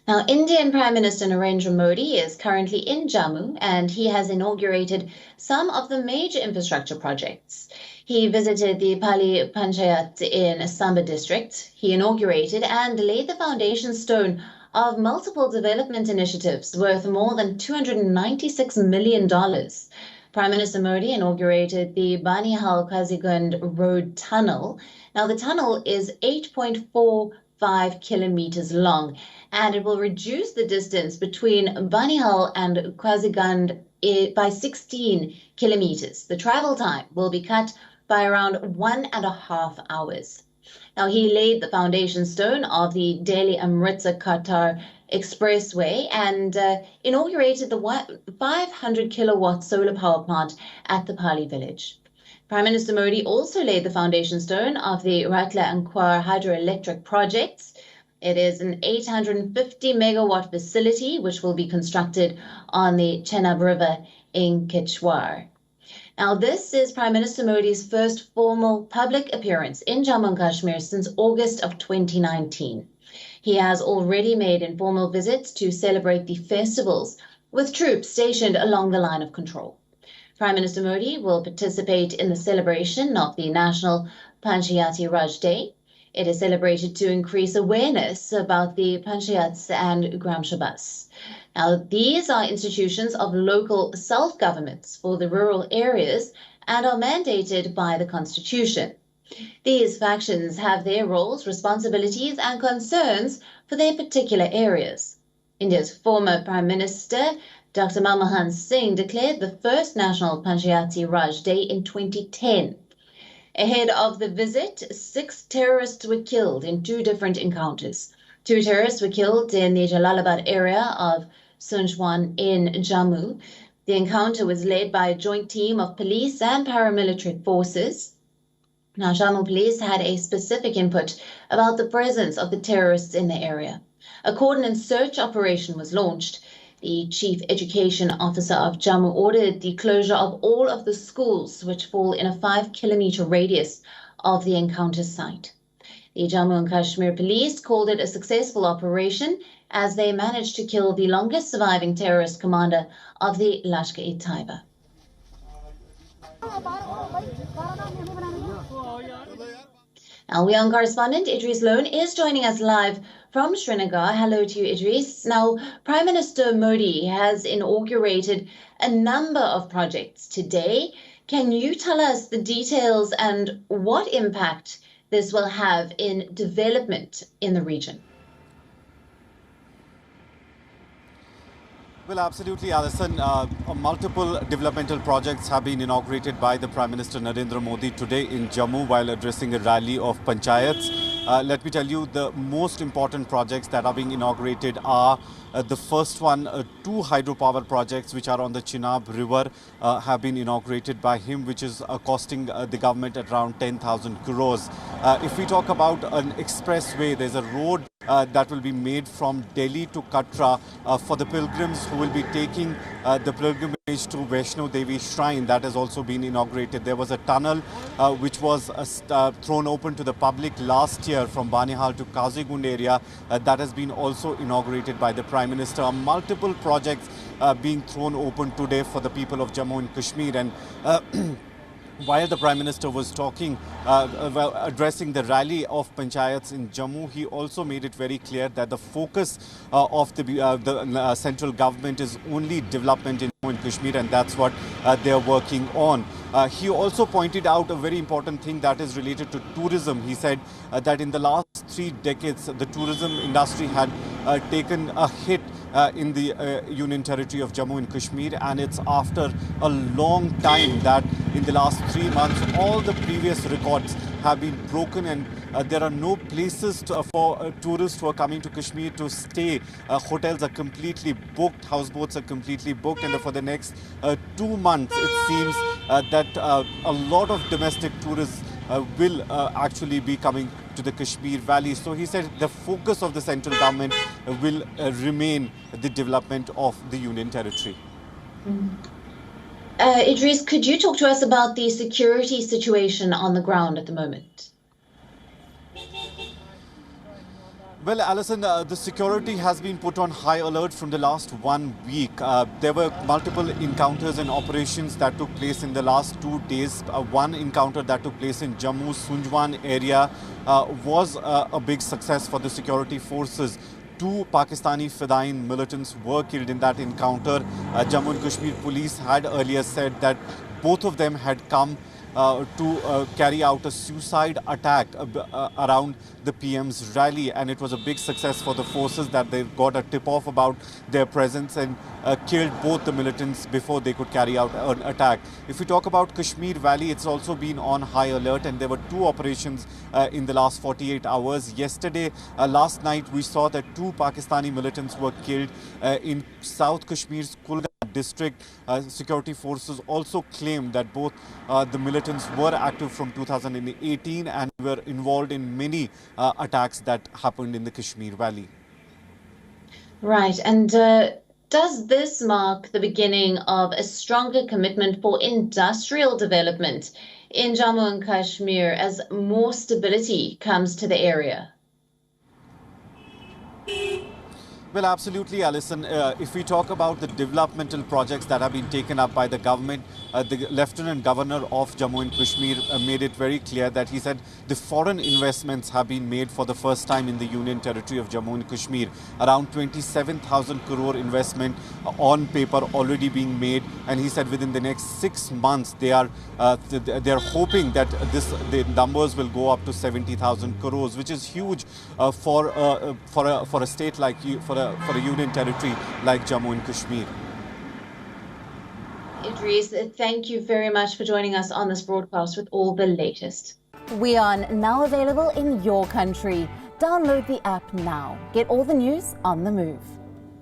Now, Indian Prime Minister Narendra Modi is currently in Jammu and he has inaugurated some of the major infrastructure projects. He visited the Palli panchayat in Samba district. He inaugurated and laid the foundation stone of multiple development initiatives worth more than $296 million. Prime Minister Modi inaugurated the Banihal Kazigund Road Tunnel. Now, the tunnel is 8.45 kilometers long, and it will reduce the distance between Banihal and Kazigund by 16 kilometers. The travel time will be cut by around 1.5 hours. Now, he laid the foundation stone of the Delhi Amritsar Qatar Expressway and inaugurated the 500 kilowatt solar power plant at the Palli village. Prime Minister Modi also laid the foundation stone of the Ratla and Kwar hydroelectric projects. It is an 850 megawatt facility which will be constructed on the Chenab River in Kechwar. Now, this is Prime Minister Modi's first formal public appearance in Jammu and Kashmir since August of 2019. He has already made informal visits to celebrate the festivals with troops stationed along the line of control. Prime Minister Modi will participate in the celebration of the National Panchayati Raj Day. It is celebrated to increase awareness about the panchayats and gram sabhas. Now, these are institutions of local self-governments for the rural areas and are mandated by the Constitution. These factions have their roles, responsibilities, and concerns for their particular areas. India's former Prime Minister, Dr. Manmohan Singh, declared the first National Panchayati Raj Day in 2010. Ahead of the visit, 6 terrorists were killed in 2 different encounters. 2 terrorists were killed in the Jalalabad area of Sunjwan in Jammu. The encounter was led by a joint team of police and paramilitary forces. Now, Jammu police had a specific input about the presence of the terrorists in the area. A coordinated search operation was launched. The Chief Education Officer of Jammu ordered the closure of all of the schools which fall in a 5-kilometer radius of the encounter site. The Jammu and Kashmir police called it a successful operation as they managed to kill the longest surviving terrorist commander of the Lashkar-e-Taiba. Now, WION correspondent Idrees Lone is joining us live from Srinagar. Hello to you, Idrees. Now, Prime Minister Modi has inaugurated a number of projects today. Can you tell us the details and what impact this will have in development in the region? Well, absolutely, Alison. Multiple developmental projects have been inaugurated by the Prime Minister Narendra Modi today in Jammu while addressing a rally of panchayats. Let me tell you, the most important projects that are being inaugurated are the first one, 2 hydropower projects which are on the Chenab River have been inaugurated by him, which is costing the government at around 10,000 crores. If we talk about an expressway, there's a road that will be made from Delhi to Katra for the pilgrims who will be taking the pilgrimage to Vaishno Devi Shrine. That has also been inaugurated. There was a tunnel which was thrown open to the public last year from Banihal to Kazigund area. That has been also inaugurated by the Prime Minister. Multiple projects being thrown open today for the people of Jammu and Kashmir. And while the Prime Minister was talking, addressing the rally of panchayats in Jammu, he also made it very clear that the focus of the central government is only development in Jammu and Kashmir, and that's what they are working on. He also pointed out a very important thing that is related to tourism. He said that in the last 3 decades, the tourism industry had taken a hit in the Union Territory of Jammu and Kashmir, and it's after a long time that in the last 3 months all the previous records have been broken, and there are no places for tourists who are coming to Kashmir to stay. Hotels are completely booked, houseboats are completely booked, and for the next 2 months it seems that a lot of domestic tourists will actually be coming to the Kashmir Valley. So he said the focus of the central government will remain the development of the Union Territory. Idrees, could you talk to us about the security situation on the ground at the moment? Well, Alison, the security has been put on high alert from the last 1 week. There were multiple encounters and operations that took place in the last 2 days. One encounter that took place in Jammu Sunjwan area was a big success for the security forces. 2 Pakistani Fedayeen militants were killed in that encounter. Jammu and Kashmir police had earlier said that both of them had come to carry out a suicide attack around the PM's rally, and it was a big success for the forces that they got a tip-off about their presence and killed both the militants before they could carry out an attack. If we talk about Kashmir Valley, it's also been on high alert, and there were 2 operations in the last 48 hours. Yesterday, last night, we saw that 2 Pakistani militants were killed in South Kashmir's Kulgam district. Security forces also claimed that both the militants were active from 2018 and were involved in many attacks that happened in the Kashmir Valley. Right. And does this mark the beginning of a stronger commitment for industrial development in Jammu and Kashmir as more stability comes to the area? Well, absolutely, Alison. If we talk about the developmental projects that have been taken up by the government, the Lieutenant Governor of Jammu and Kashmir made it very clear that he said the foreign investments have been made for the first time in the Union Territory of Jammu and Kashmir. Around 27,000 crore investment on paper already being made, and he said within the next 6 months they are hoping that the numbers will go up to 70,000 crores, which is huge for a state like for a union territory like Jammu and Kashmir. Idrees, thank you very much for joining us on this broadcast with all the latest. WION now available in your country. Download the app now. Get all the news on the move.